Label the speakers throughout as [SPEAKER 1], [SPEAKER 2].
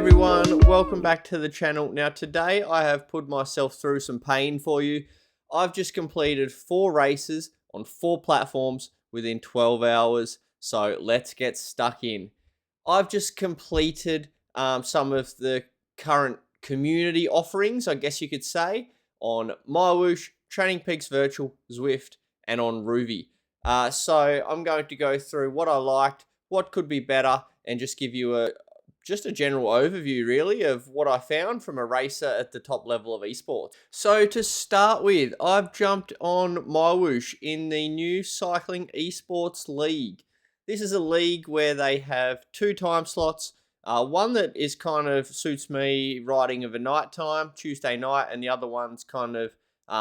[SPEAKER 1] everyone, welcome back to the channel. Now today I have put myself through some pain for you. I've just completed 4 races on 4 platforms within 12 hours, so let's get stuck in. I've just completed some of the current community offerings, I guess you could say, on MyWhoosh, TrainingPeaks Virtual, Zwift, and on Rouvy. So I'm going to go through what I liked, what could be better, and just give you just a general overview really of what I found from a racer at the top level of esports. So to start with, I've jumped on MyWhoosh in the new Cycling Esports League. This is a league where they have 2 time slots. One that is kind of suits me riding of a night time, Tuesday night, and the other one's kind of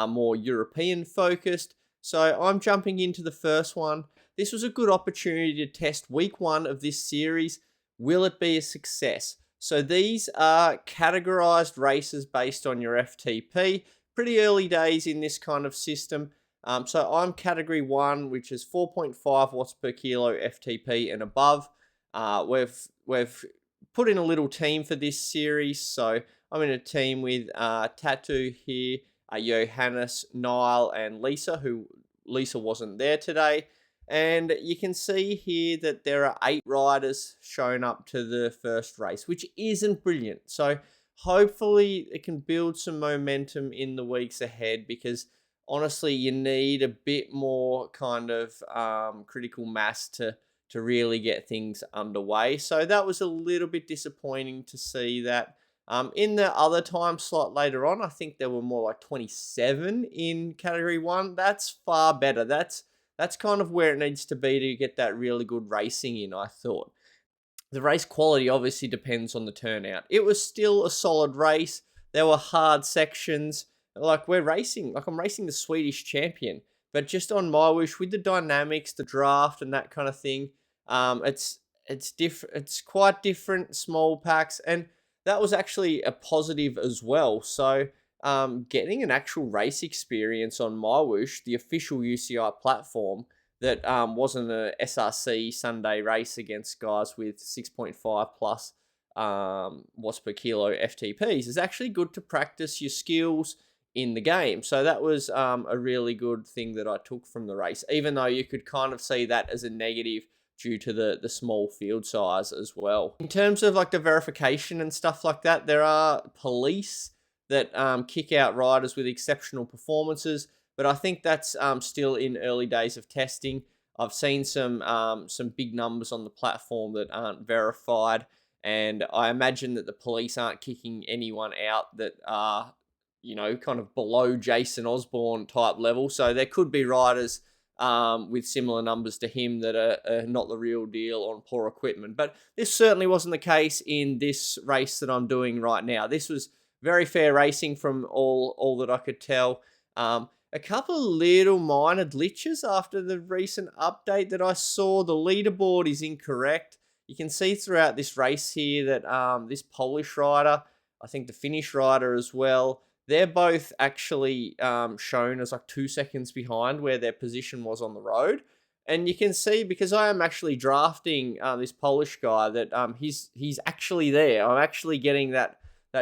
[SPEAKER 1] more European focused. So I'm jumping into the first one. This was a good opportunity to test week 1 of this series. Will it be a success? So these are categorized races based on your FTP. Pretty early days in this kind of system. So I'm category 1, which is 4.5 watts per kilo FTP and above. We've put in a little team for this series. So I'm in a team with Tattoo here, Johannes, Niall, and Lisa, who Lisa wasn't there today. And you can see here that there are 8 riders shown up to the first race, which isn't brilliant. So hopefully it can build some momentum in the weeks ahead, because honestly, you need a bit more kind of critical mass to really get things underway. So that was a little bit disappointing to see that. In the other time slot later on, I think there were more like 27 in category 1. That's far better. That's kind of where it needs to be to get that really good racing in, I thought. The race quality obviously depends on the turnout. It was still a solid race. There were hard sections. Like I'm racing the Swedish champion. But just on MyWhoosh, with the dynamics, the draft, and that kind of thing, it's different. It's quite different, small packs, and that was actually a positive as well. So getting an actual race experience on MyWhoosh, the official UCI platform, that wasn't a SRC Sunday race against guys with 6.5 plus watts per kilo FTPs, is actually good to practice your skills in the game. So that was a really good thing that I took from the race, even though you could kind of see that as a negative due to the small field size as well. In terms of like the verification and stuff like that, there are police that kick out riders with exceptional performances, but I think that's still in early days of testing. I've seen some big numbers on the platform that aren't verified, and I imagine that the police aren't kicking anyone out that are, kind of below Jason Osborne type level. So there could be riders with similar numbers to him that are not the real deal on poor equipment. But this certainly wasn't the case in this race that I'm doing right now. This was very fair racing from all that I could tell. A couple of little minor glitches after the recent update that I saw. The leaderboard is incorrect. You can see throughout this race here that this Polish rider, I think the Finnish rider as well, they're both actually shown as like 2 seconds behind where their position was on the road. And you can see, because I am actually drafting this Polish guy, that he's actually there. I'm actually getting that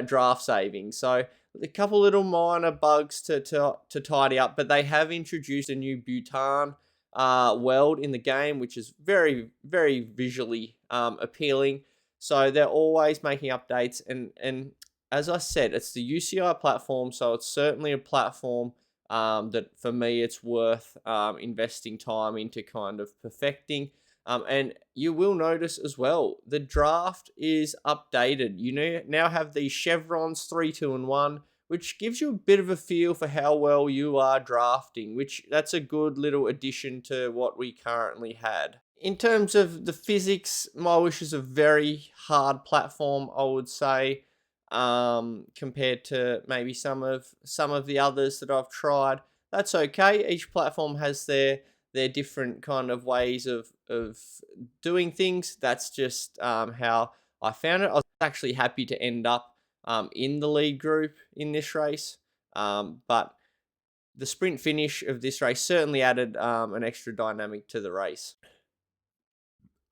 [SPEAKER 1] draft saving. So a couple little minor bugs to tidy up, but they have introduced a new Bhutan world in the game, which is very, very visually appealing. So they're always making updates, and as I said, it's the UCI platform, so it's certainly a platform that for me it's worth investing time into kind of perfecting. And you will notice as well, the draft is updated. You now have these chevrons 3, 2, and 1, which gives you a bit of a feel for how well you are drafting, which that's a good little addition to what we currently had. In terms of the physics, MyWhoosh is a very hard platform, I would say, compared to maybe some of the others that I've tried. That's okay. Each platform has their different kind of ways of doing things. That's just how I found it. I was actually happy to end up in the lead group in this race, but the sprint finish of this race certainly added an extra dynamic to the race.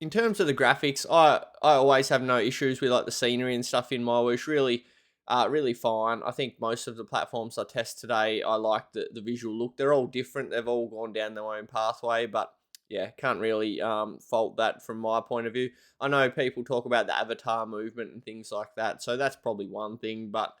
[SPEAKER 1] In terms of the graphics, I always have no issues with like the scenery and stuff in MyWhoosh. Really fine. I think most of the platforms I test today, I like the visual look. They're all different. They've all gone down their own pathway, but yeah, can't really fault that from my point of view. I know people talk about the avatar movement and things like that, so that's probably one thing, but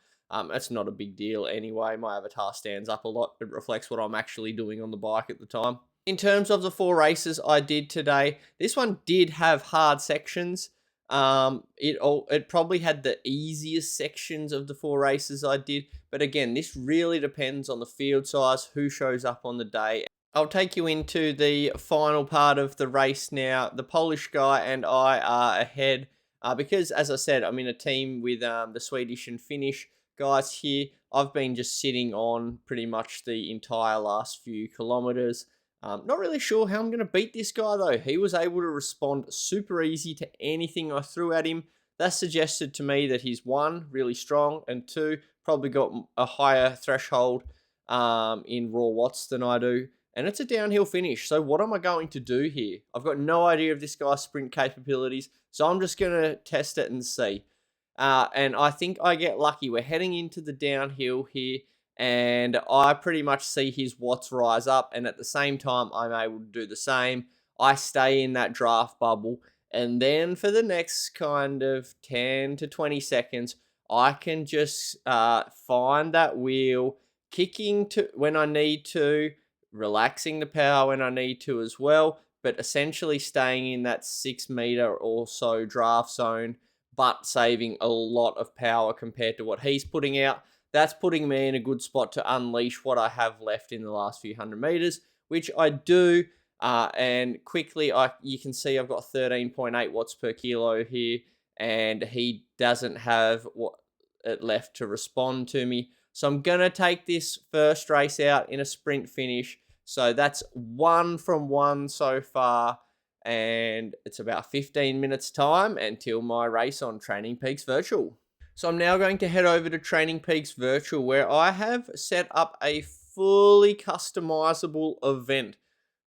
[SPEAKER 1] that's not a big deal anyway. My avatar stands up a lot. It reflects what I'm actually doing on the bike at the time. In terms of the 4 races I did today, this one did have hard sections. It probably had the easiest sections of the 4 races I did, but again, this really depends on the field size, who shows up on the day. I'll take you into the final part of the race now. The Polish guy and I are ahead because, as I said, I'm in a team with the Swedish and Finnish guys here. I've been just sitting on pretty much the entire last few kilometers. Not really sure how I'm going to beat this guy, though. He was able to respond super easy to anything I threw at him. That suggested to me that he's, 1, really strong, and 2, probably got a higher threshold in raw watts than I do. And it's a downhill finish. So what am I going to do here? I've got no idea of this guy's sprint capabilities, so I'm just going to test it and see. And I think I get lucky. We're heading into the downhill here, and I pretty much see his watts rise up, and at the same time, I'm able to do the same. I stay in that draft bubble, and then for the next kind of 10 to 20 seconds, I can just find that wheel, kicking to when I need to, relaxing the power when I need to as well, but essentially staying in that 6 meter or so draft zone, but saving a lot of power compared to what he's putting out. That's putting me in a good spot to unleash what I have left in the last few hundred meters, which I do. And quickly, you can see I've got 13.8 watts per kilo here, and he doesn't have what it left to respond to me. So I'm going to take this first race out in a sprint finish. So that's 1 from 1 so far, and it's about 15 minutes time until my race on TrainingPeaks Virtual. So I'm now going to head over to TrainingPeaks Virtual, where I have set up a fully customizable event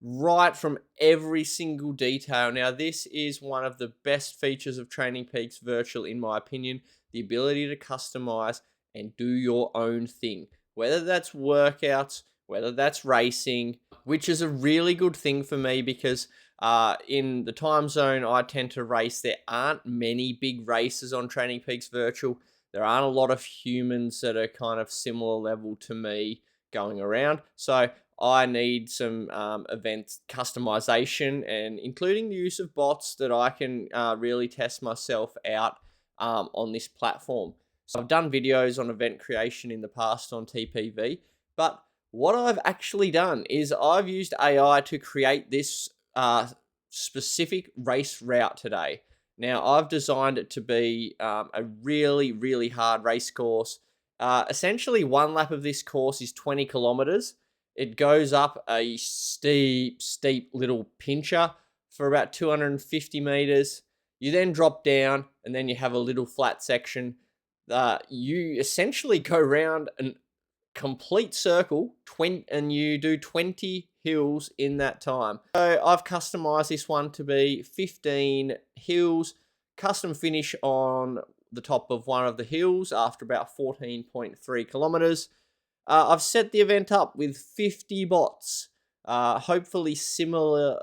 [SPEAKER 1] right from every single detail. Now, this is one of the best features of TrainingPeaks Virtual, in my opinion, the ability to customize and do your own thing, whether that's workouts, whether that's racing, which is a really good thing for me because in the time zone I tend to race, there aren't many big races on TrainingPeaks Virtual. There aren't a lot of humans that are kind of similar level to me going around. So I need some event customization, and including the use of bots that I can really test myself out on this platform. So I've done videos on event creation in the past on TPV, but what I've actually done is I've used AI to create this specific race route today. Now, I've designed it to be a really hard race course. Essentially, 1 lap of this course is 20 kilometers. It goes up a steep little pincher for about 250 meters. You then drop down, and then you have a little flat section. You essentially go around a complete circle, and you do 20 hills in that time. So I've customized this one to be 15 hills, custom finish on the top of one of the hills after about 14.3 kilometers. I've set the event up with 50 bots, hopefully similar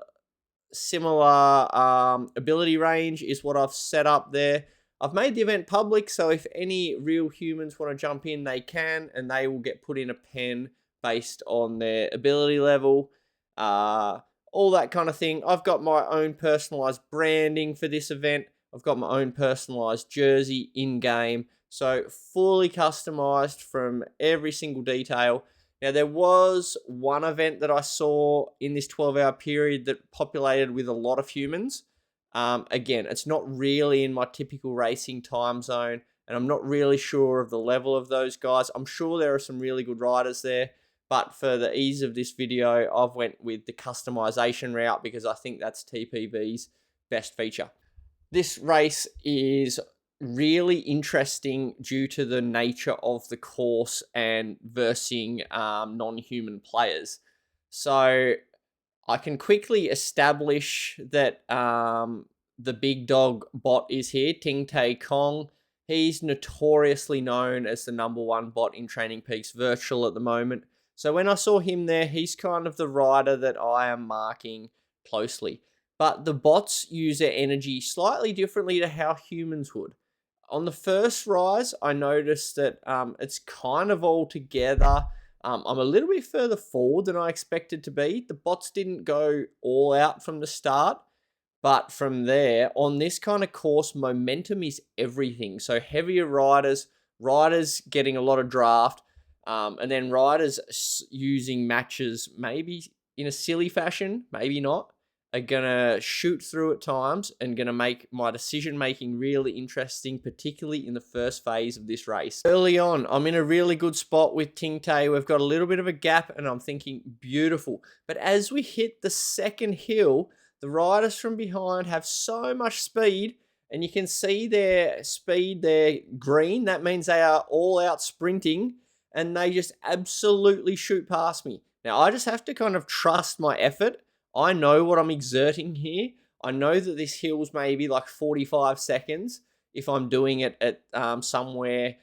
[SPEAKER 1] ability range is what I've set up there. I've made the event public, so if any real humans want to jump in, they can, and they will get put in a pen based on their ability level, all that kind of thing. I've got my own personalized branding for this event. I've got my own personalized jersey in-game, so fully customized from every single detail. Now, there was one event that I saw in this 12-hour period that populated with a lot of humans. Again, it's not really in my typical racing time zone, and I'm not really sure of the level of those guys. I'm sure there are some really good riders there, but for the ease of this video, I've went with the customization route because I think that's TPV's best feature. This race is really interesting due to the nature of the course and versing non-human players. So I can quickly establish that the big dog bot is here, Ting Tae Kong. He's notoriously known as the #1 bot in TrainingPeaks Virtual at the moment. So when I saw him there, he's kind of the rider that I am marking closely. But the bots use their energy slightly differently to how humans would. On the first rise, I noticed that it's kind of all together. I'm a little bit further forward than I expected to be. The bots didn't go all out from the start. But from there, on this kind of course, momentum is everything. So heavier riders, riders getting a lot of draft, and then riders using matches maybe in a silly fashion, maybe not, are going to shoot through at times and going to make my decision making really interesting, particularly in the first phase of this race. Early on, I'm in a really good spot with Ting Tae. We've got a little bit of a gap and I'm thinking beautiful. But as we hit the second hill, the riders from behind have so much speed, and you can see their speed, they're green. That means they are all out sprinting, and they just absolutely shoot past me. Now, I just have to kind of trust my effort. I know what I'm exerting here. I know that this hill's maybe like 45 seconds if I'm doing it at somewhere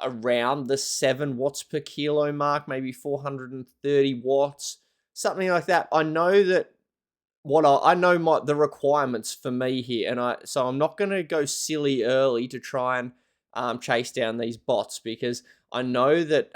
[SPEAKER 1] around the 7 watts per kilo mark, maybe 430 watts, something like that. I know that I know the requirements for me here, and so I'm not going to go silly early to try and chase down these bots, because I know that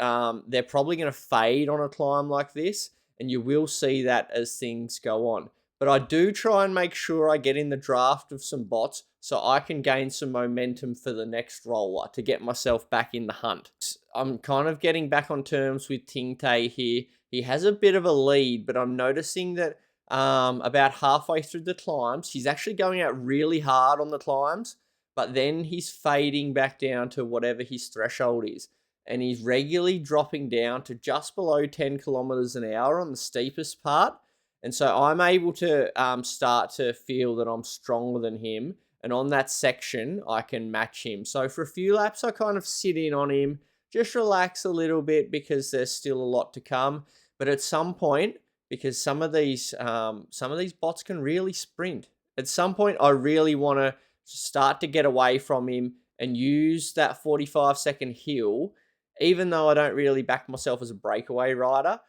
[SPEAKER 1] they're probably going to fade on a climb like this, and you will see that as things go on. But I do try and make sure I get in the draft of some bots so I can gain some momentum for the next roller to get myself back in the hunt. I'm kind of getting back on terms with Ting Tae here. He has a bit of a lead, but I'm noticing that about halfway through the climbs, he's actually going out really hard on the climbs, but then he's fading back down to whatever his threshold is. And he's regularly dropping down to just below 10 kilometers an hour on the steepest part. And so I'm able to start to feel that I'm stronger than him. And on that section, I can match him. So for a few laps, I kind of sit in on him, just relax a little bit because there's still a lot to come. But at some point, because some of these bots can really sprint. At some point, I really want to start to get away from him and use that 45-second hill, even though I don't really back myself as a breakaway rider.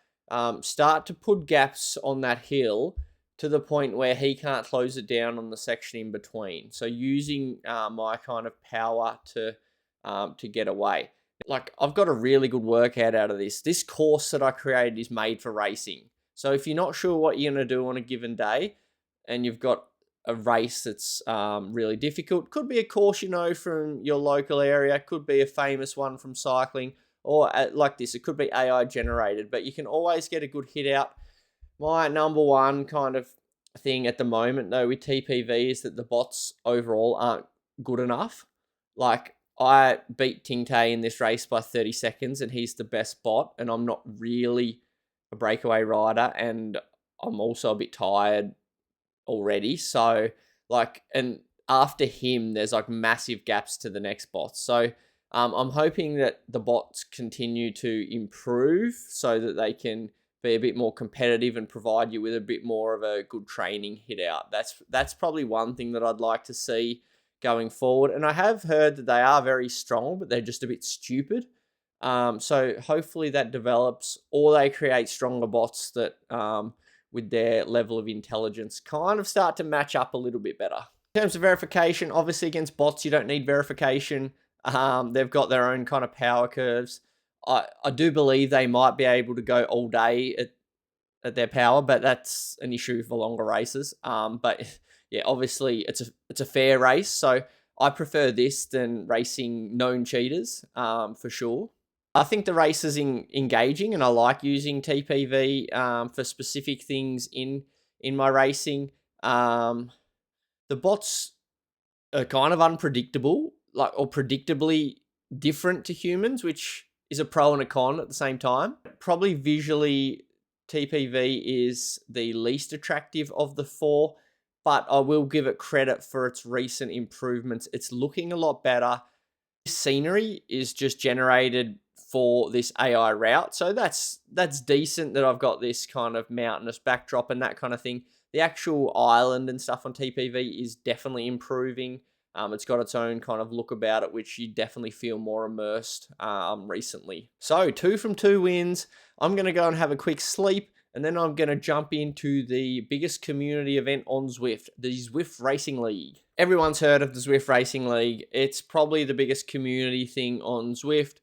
[SPEAKER 1] Start to put gaps on that hill to the point where he can't close it down on the section in between. So using my kind of power to get away. Like, I've got a really good workout out of this. This course that I created is made for racing. So if you're not sure what you're going to do on a given day and you've got a race that's really difficult, could be a course you know from your local area, could be a famous one from cycling, or like this, it could be AI generated, but you can always get a good hit out. My #1 kind of thing at the moment, though, with TPV is that the bots overall aren't good enough. Like, I beat Ting Tae in this race by 30 seconds, and he's the best bot, and I'm not really a breakaway rider, and I'm also a bit tired already. So, like, and after him, there's like massive gaps to the next bot. So, I'm hoping that the bots continue to improve so that they can be a bit more competitive and provide you with a bit more of a good training hit out. That's probably one thing that I'd like to see going forward. And I have heard that they are very strong, but they're just a bit stupid. So hopefully that develops, or they create stronger bots that, with their level of intelligence, kind of start to match up a little bit better. In terms of verification, obviously against bots, you don't need verification. They've got their own kind of power curves. I do believe they might be able to go all day at their power, but that's an issue for longer races. But yeah, obviously it's a fair race, so I prefer this than racing known cheaters, for sure. I think the race is engaging, and I like using TPV for specific things in my racing. The bots are kind of unpredictable, or predictably different to humans, which is a pro and a con at the same time. Probably visually, TPV is the least attractive of the four, but I will give it credit for its recent improvements. It's looking a lot better. Scenery is just generated for this AI route, so that's decent that I've got this kind of mountainous backdrop and that kind of thing. The actual island and stuff on TPV is definitely improving. It's got its own kind of look about it, which you definitely feel more immersed recently. So 2 from 2 wins. I'm going to go and have a quick sleep, and then I'm going to jump into the biggest community event on Zwift, the Zwift Racing League. Everyone's heard of the Zwift Racing League. It's probably the biggest community thing on Zwift.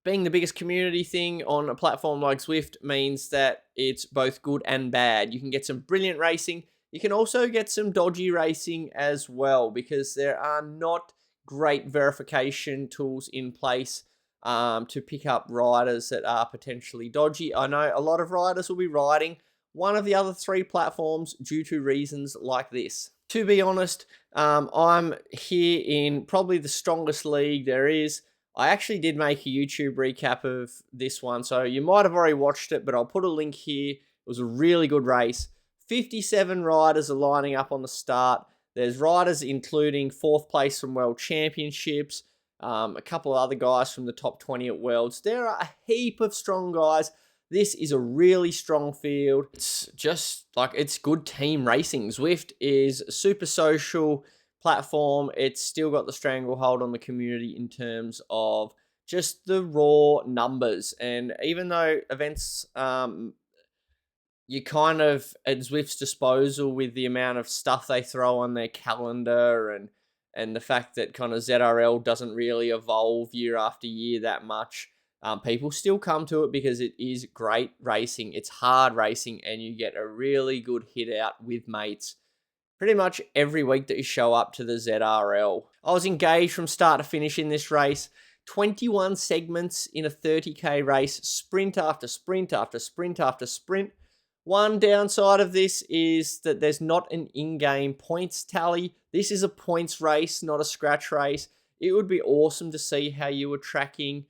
[SPEAKER 1] Being the biggest community thing on a platform like Zwift means that it's both good and bad. You can get some brilliant racing. You can also get some dodgy racing as well, because there are not great verification tools in place to pick up riders that are potentially dodgy. I know a lot of riders will be riding one of the other 3 platforms due to reasons like this. To be honest, I'm here in probably the strongest league there is. I actually did make a YouTube recap of this one, so you might have already watched it, but I'll put a link here. It was a really good race. 57 riders are lining up on the start. There's riders including 4th place from World Championships, a couple of other guys from the top 20 at Worlds. There are a heap of strong guys. This is a really strong field. It's just like, it's good team racing. Zwift is a super social platform. It's still got the stranglehold on the community in terms of just the raw numbers. And even though events, you kind of at Zwift's disposal with the amount of stuff they throw on their calendar, and the fact that kind of ZRL doesn't really evolve year after year that much, people still come to it because it is great racing. It's hard racing, and you get a really good hit out with mates pretty much every week that you show up to the ZRL. I was engaged from start to finish in this race. 21 segments in a 30k race, sprint after sprint after sprint after sprint. One downside of this is that there's not an in-game points tally. This is a points race, not a scratch race. It would be awesome to see how you were tracking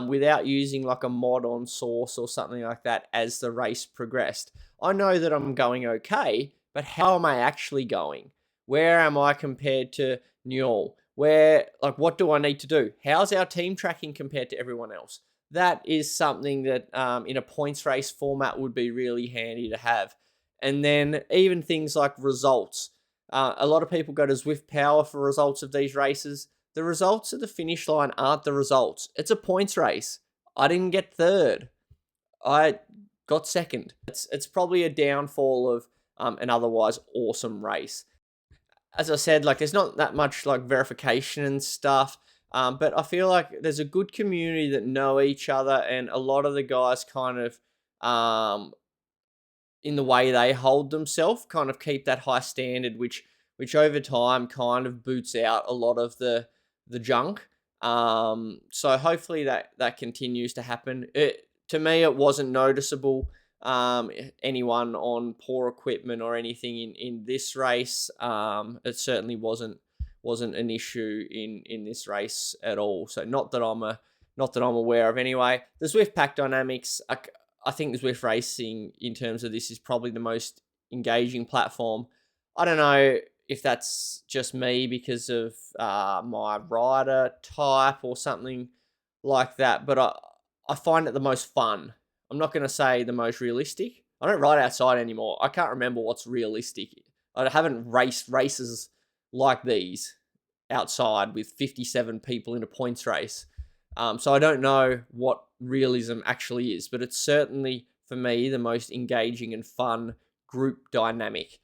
[SPEAKER 1] without using like a mod on Source or something like that as the race progressed. I know that I'm going okay, but how am I actually going? Where am I compared to Newell? What do I need to do? How's our team tracking compared to everyone else? That is something that in a points race format would be really handy to have. And then even things like results. A lot of people go to Zwift Power for results of these races. The results at the finish line aren't the results. It's a points race. I didn't get 3rd. I got 2nd. It's probably a downfall of an otherwise awesome race. As I said, like, there's not that much like verification and stuff, but I feel like there's a good community that know each other, and a lot of the guys kind of in the way they hold themselves kind of keep that high standard, which over time kind of boots out a lot of the junk. So hopefully that continues to happen. To me, it wasn't noticeable anyone on poor equipment or anything in this race. It certainly wasn't an issue in this race at all. So not that I'm aware of anyway. The Zwift pack dynamics, I think the Zwift racing in terms of this is probably the most engaging platform. I don't know if that's just me because of my rider type or something like that, but I find it the most fun. I'm not going to say the most realistic. I don't ride outside anymore. I can't remember what's realistic. I haven't raced races like these outside with 57 people in a points race. So I don't know what realism actually is, but it's certainly, for me, the most engaging and fun group dynamic.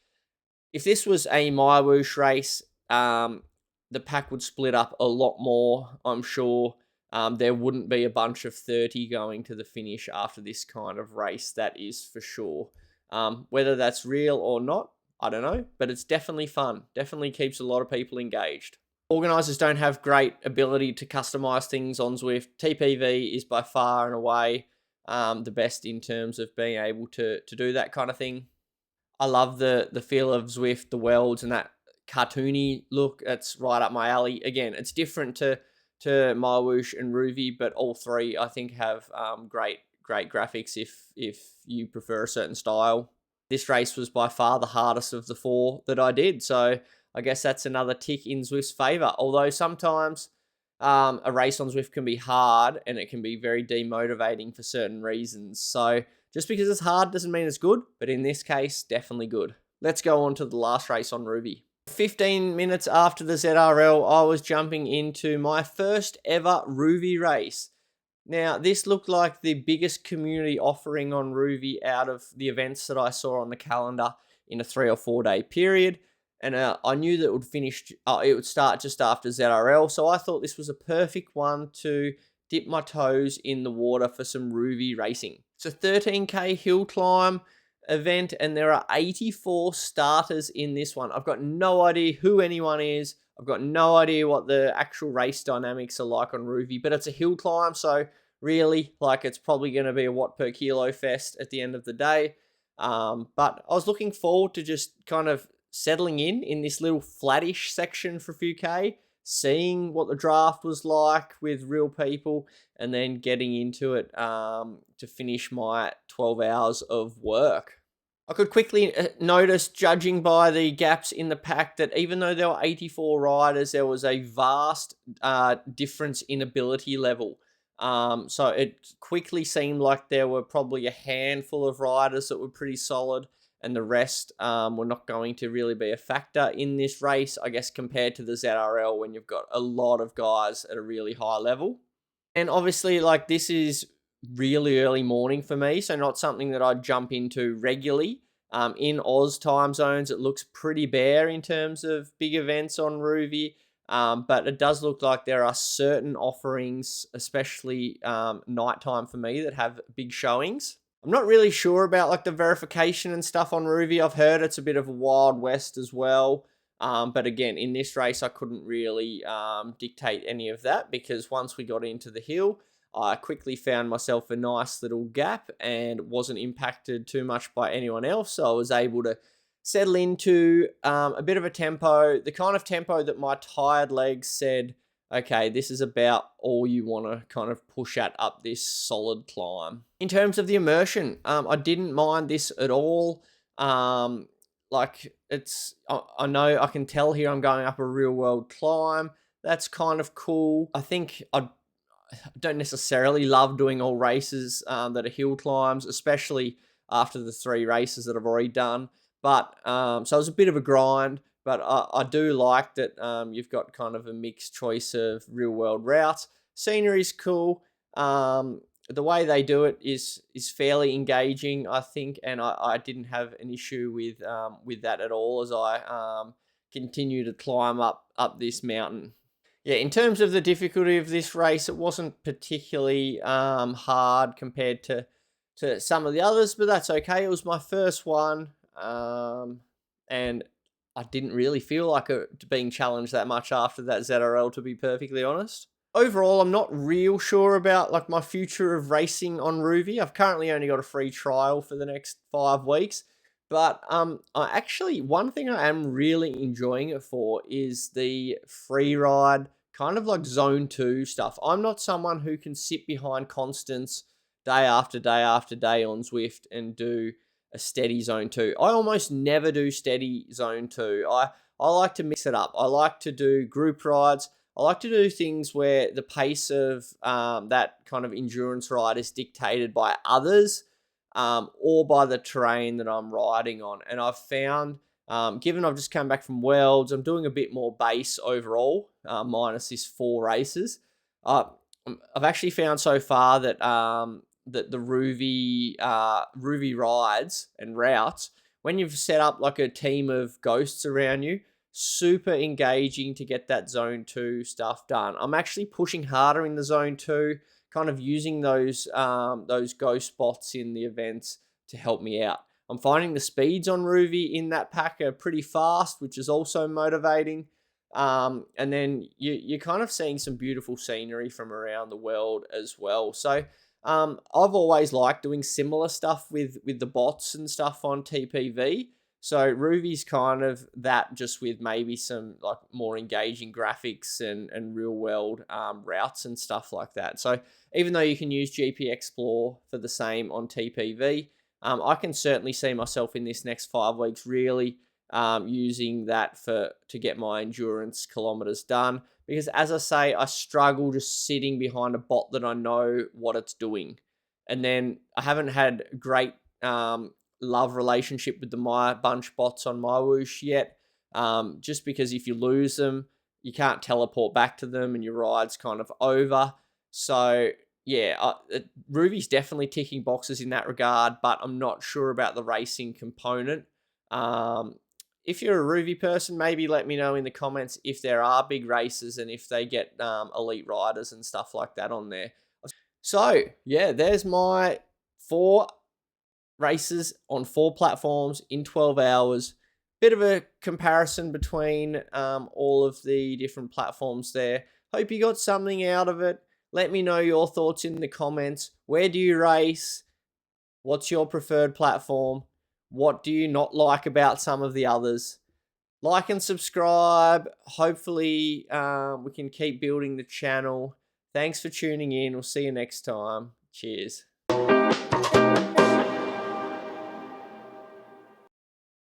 [SPEAKER 1] If this was a MyWhoosh race, the pack would split up a lot more, I'm sure. There wouldn't be a bunch of 30 going to the finish after this kind of race, that is for sure. Whether that's real or not, I don't know, but it's definitely fun. Definitely keeps a lot of people engaged. Organisers don't have great ability to customize things on Zwift. TPV is by far and away the best in terms of being able to do that kind of thing. I love the feel of Zwift, the worlds, and that cartoony look. That's right up my alley. Again, it's different to MyWhoosh and Rouvy, but all 3 I think have great graphics if you prefer a certain style. This race was by far the hardest of the 4 that I did, so I guess that's another tick in Zwift's favour. Although sometimes a race on Zwift can be hard and it can be very demotivating for certain reasons. So Just because it's hard doesn't mean it's good, but in this case, definitely good. Let's go on to the last race on Rouvy. 15 minutes after the ZRL, I was jumping into my first ever Rouvy race. Now, this looked like the biggest community offering on Rouvy out of the events that I saw on the calendar in a 3 or 4 day period. And I knew that it would start just after ZRL. So I thought this was a perfect one to dip my toes in the water for some Rouvy racing. It's a 13K hill climb event, and there are 84 starters in this one. I've got no idea who anyone is. I've got no idea what the actual race dynamics are like on Rouvy, but it's a hill climb, so really, like, it's probably going to be a watt per kilo fest at the end of the day. But I was looking forward to just kind of settling in this little flattish section for a few K, seeing what the draft was like with real people, and then getting into it to finish my 12 hours of work. I could quickly notice, judging by the gaps in the pack, that even though there were 84 riders, there was a vast difference in ability level. So it quickly seemed like there were probably a handful of riders that were pretty solid, and the rest were not going to really be a factor in this race, I guess, compared to the ZRL when you've got a lot of guys at a really high level. And obviously, like, this is really early morning for me, so not something that I'd jump into regularly. In Oz time zones, it looks pretty bare in terms of big events on Rouvy, but it does look like there are certain offerings, especially nighttime for me, that have big showings. I'm not really sure about like the verification and stuff on Rouvy. I've heard it's a bit of a Wild West as well. But again, in this race, I couldn't really dictate any of that, because once we got into the hill, I quickly found myself a nice little gap and wasn't impacted too much by anyone else. So I was able to settle into a bit of a tempo, the kind of tempo that my tired legs said, okay, this is about all you want to kind of push at up this solid climb. In terms of the immersion, I didn't mind this at all. Like, I know I can tell here I'm going up a real world climb. That's kind of cool. I think I don't necessarily love doing all races that are hill climbs, especially after the 3 races that I've already done. But so it was a bit of a grind, but I do like that you've got kind of a mixed choice of real world routes. Scenery's cool. The way they do it is fairly engaging, I think, and I didn't have an issue with that at all as I continue to climb up this mountain. Yeah, in terms of the difficulty of this race, it wasn't particularly hard compared to some of the others, but that's okay. It was my first one, and I didn't really feel like being challenged that much after that ZRL, to be perfectly honest. Overall, I'm not real sure about like my future of racing on Rouvy. I've currently only got a free trial for the next 5 weeks. But one thing I am really enjoying it for is the free ride, kind of like zone 2 stuff. I'm not someone who can sit behind constants day after day after day on Zwift and do a steady zone 2. I almost never do steady zone 2. I like to mix it up. I like to do group rides. I like to do things where the pace of that kind of endurance ride is dictated by others, or by the terrain that I'm riding on. And I've found, given I've just come back from Worlds, I'm doing a bit more base overall, minus this 4 races. I've actually found so far that that the Rouvy rides and routes, when you've set up like a team of ghosts around you, super engaging to get that zone 2 stuff done. I'm actually pushing harder in the zone 2, kind of using those ghost spots in the events to help me out. I'm finding the speeds on Rouvy in that pack are pretty fast, which is also motivating. And then you're kind of seeing some beautiful scenery from around the world as well. So I've always liked doing similar stuff with the bots and stuff on TPV. So Rouvy's kind of that, just with maybe some like more engaging graphics and real world routes and stuff like that. So even though you can use GP Explore for the same on TPV, I can certainly see myself in this next 5 weeks really using that to get my endurance kilometers done. Because as I say, I struggle just sitting behind a bot that I know what it's doing. And then I haven't had a great love relationship with the My Bunch bots on MyWhoosh yet, just because if you lose them, you can't teleport back to them and your ride's kind of over. So yeah, Rouvy's definitely ticking boxes in that regard, but I'm not sure about the racing component. If you're a Rouvy person, maybe let me know in the comments if there are big races and if they get elite riders and stuff like that on there. So yeah, there's my 4 races on 4 platforms in 12 hours. Bit of a comparison between all of the different platforms there. Hope you got something out of it. Let me know your thoughts in the comments. Where do you race? What's your preferred platform? What do you not like about some of the others? Like and subscribe. Hopefully we can keep building the channel. Thanks for tuning in. We'll see you next time. Cheers.